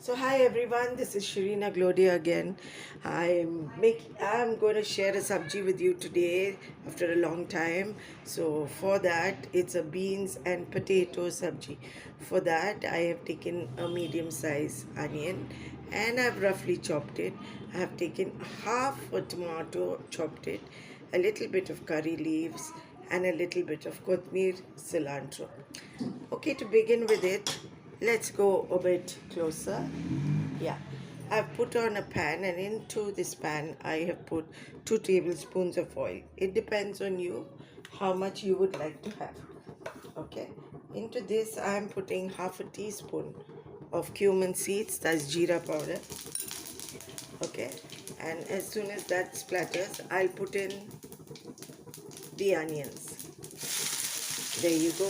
So hi everyone, this is Shirina Glodia again. I'm going to share a sabji with you today after a long time. So for that, it's a beans and potato sabji. For that, I have taken a medium size onion and I've roughly chopped it. I have taken half a tomato, chopped it, a little bit of curry leaves and a little bit of kothmeer cilantro. Okay, to begin with it, let's go a bit closer. Yeah, I've put on a pan, and into this pan I have put 2 tablespoons of oil. It depends on you how much you would like to have. Okay, into this I am putting half a teaspoon of cumin seeds, that's jeera powder. Okay, and as soon as that splatters, I'll put in the onions. There you go.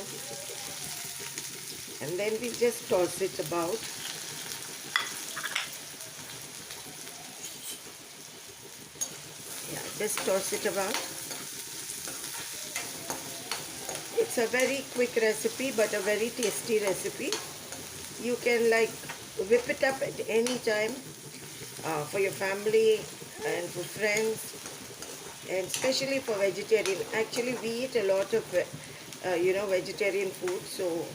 And then we just toss it about. Yeah, just toss it about. It's a very quick recipe but a very tasty recipe. You can like whip it up at any time for your family and for friends, and especially for vegetarian. Actually, we eat a lot of vegetarian food, so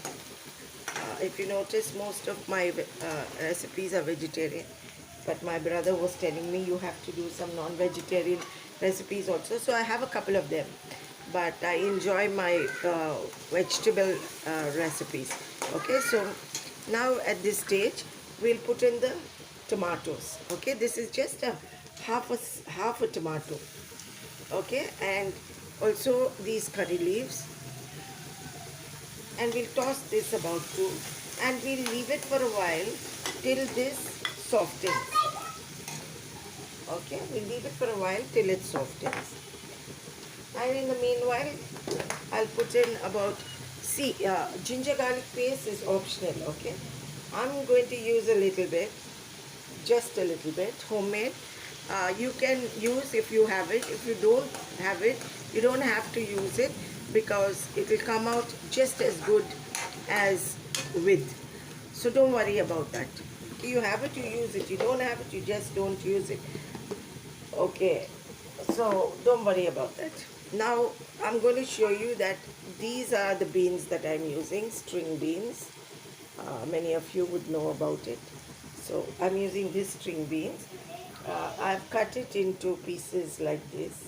if you notice, most of my recipes are vegetarian. But my brother was telling me you have to do some non-vegetarian recipes also. So I have a couple of them. But I enjoy my vegetable recipes. Okay, so now at this stage, we'll put in the tomatoes. Okay, this is just a half a tomato. Okay, and also these curry leaves, and we'll toss this about too, and we'll leave it for a while till this softens. Okay, we'll leave it for a while till it softens, and in the meanwhile I'll put in about, see, ginger garlic paste is optional. Okay, I'm going to use a little bit, just a little bit, homemade. You can use if you have it. If you don't have it, you don't have to use it, because it will come out just as good as with. So don't worry about that. Okay, you have it, you use it. You don't have it, you just don't use it. Okay, so don't worry about that. Now I'm going to show you that these are the beans that I'm using, string beans. Many of you would know about it. So I'm using this string beans. I've cut it into pieces like this,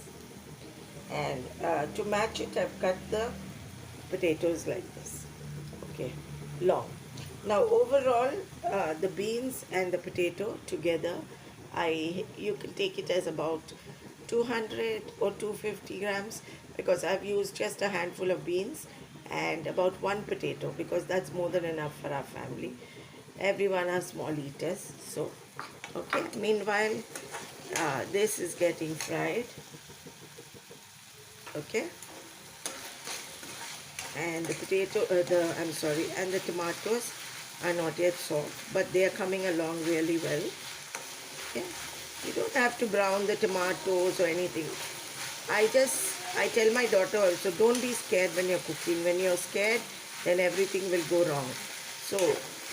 and to match it I've cut the potatoes like this. Okay, long. Now overall, the beans and the potato together, you can take it as about 200 or 250 grams, because I've used just a handful of beans and about one potato, because that's more than enough for our family. Everyone are small eaters. So okay, meanwhile this is getting fried. Okay, and the potato, and the tomatoes are not yet soft, but they are coming along really well. Okay, you don't have to brown the tomatoes or anything. I tell my daughter also, don't be scared when you're cooking. When you're scared, then everything will go wrong. So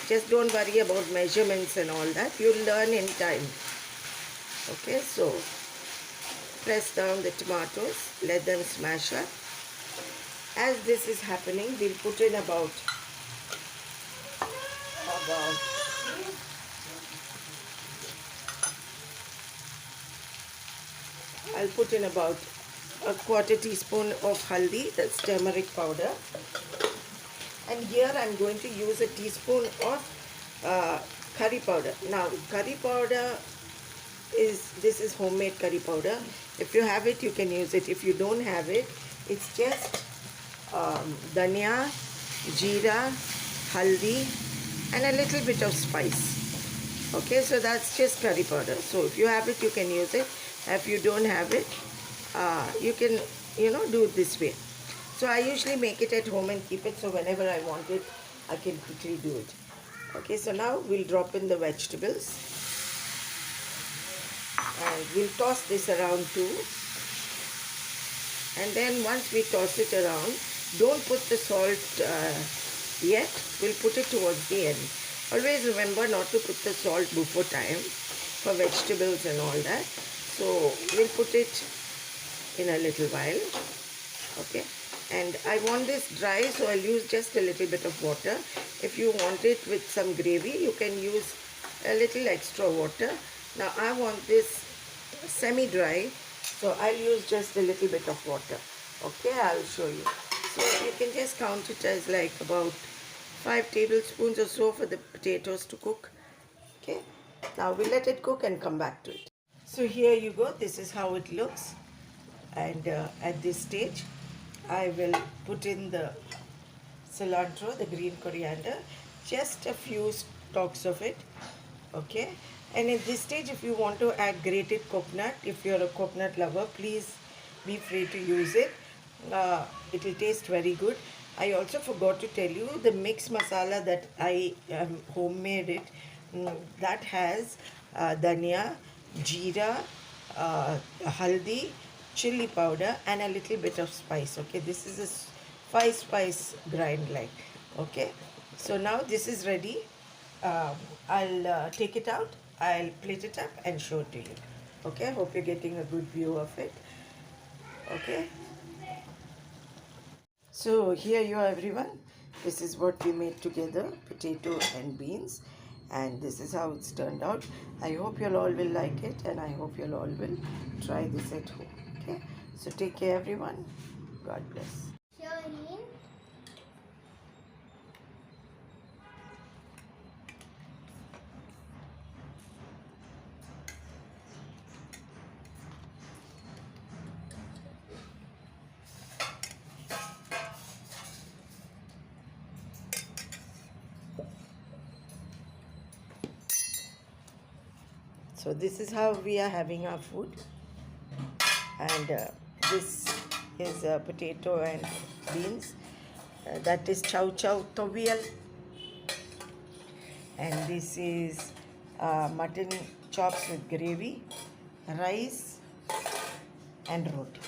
just don't worry about measurements and all that. You'll learn in time. Okay, so press down the tomatoes, let them smash up. As this is happening, we'll put in about I'll put in about a quarter teaspoon of haldi, that's turmeric powder. And here I'm going to use a teaspoon of curry powder. Now curry powder this is homemade curry powder. If you have it, you can use it. If you don't have it, it's just dhania, jeera, haldi and a little bit of spice. Okay, so that's just curry powder. So if you have it, you can use it. If you don't have it, you can do it this way. So I usually make it at home and keep it, so whenever I want it, I can quickly do it. Okay, so now we'll drop in the vegetables and we'll toss this around too. And then once we toss it around, don't put the salt yet, we'll put it towards the end. Always remember not to put the salt before time for vegetables and all that. So we'll put it in a little while. Okay, and I want this dry, so I'll use just a little bit of water. If you want it with some gravy, you can use a little extra water. Now I want this semi-dry, so I'll use just a little bit of water. Okay, I'll show you. So you can just count it as like about 5 tablespoons or so for the potatoes to cook. Okay, now we'll let it cook and come back to it. So here you go, this is how it looks. And at this stage I will put in the cilantro, the green coriander, just a few stalks of it. Okay, and at this stage, if you want to add grated coconut, if you're a coconut lover, please be free to use it. It will taste very good. I also forgot to tell you the mix masala that I homemade it. That has dhania, jeera, haldi, chili powder, and a little bit of spice. Okay, this is a 5 spice grind like. Okay, so now this is ready. I'll take it out, I'll plate it up and show it to you. Okay, hope you're getting a good view of it. Okay, so here you are, everyone. This is what we made together, potato and beans, and this is how it's turned out. I hope you'll all will like it, and I hope you'll all will try this at home. Okay, so take care, everyone. God bless. So this is how we are having our food, and this is potato and beans. That is chow chow tovial, and this is mutton chops with gravy, rice and roti.